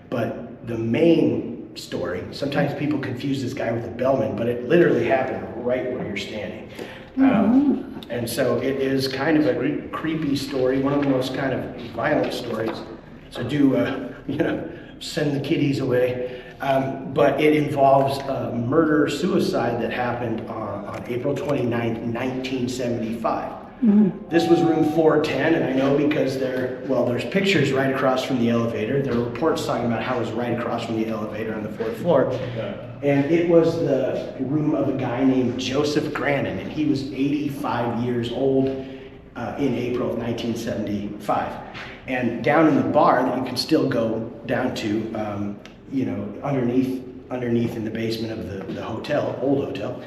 But the main story, sometimes people confuse this guy with the bellman, but it literally happened right where you're standing. And so it is kind of a creepy story, one of the most kind of violent stories. So do, send the kiddies away. But it involves a murder-suicide that happened on April 29th, 1975. This was room 410, and I know because there's pictures right across from the elevator. There are reports talking about how it was right across from the elevator on the 4th floor. And it was the room of a guy named Joseph Grannon, and he was 85 years old in April of 1975. And down in the bar that you can still go down to, underneath in the basement of the hotel, old hotel,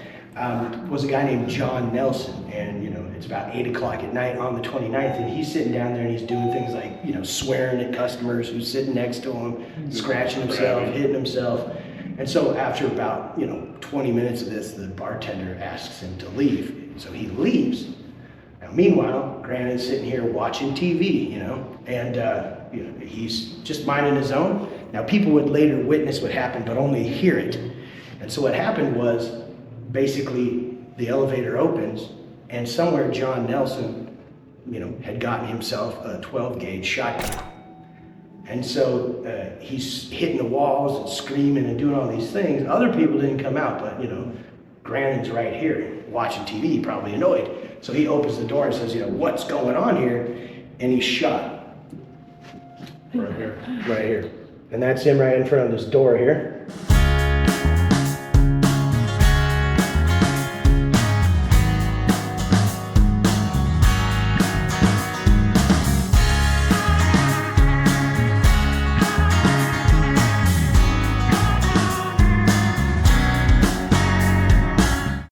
was a guy named John Nelson. And it's about 8 o'clock at night on the 29th, and he's sitting down there and he's doing things like swearing at customers who's sitting next to him, scratching himself, hitting himself. And so after about 20 minutes of this, the bartender asks him to leave. So he leaves. Now meanwhile, Grannon's sitting here watching TV, and he's just minding his own. Now people would later witness what happened, but only hear it. And so what happened was, basically the elevator opens, and somewhere John Nelson, had gotten himself a 12-gauge shotgun. And so he's hitting the walls and screaming and doing all these things. Other people didn't come out, but Grannon's right here watching TV, probably annoyed. So he opens the door and says, what's going on here? And he's shot. Right here. Right here. And that's him right in front of this door here.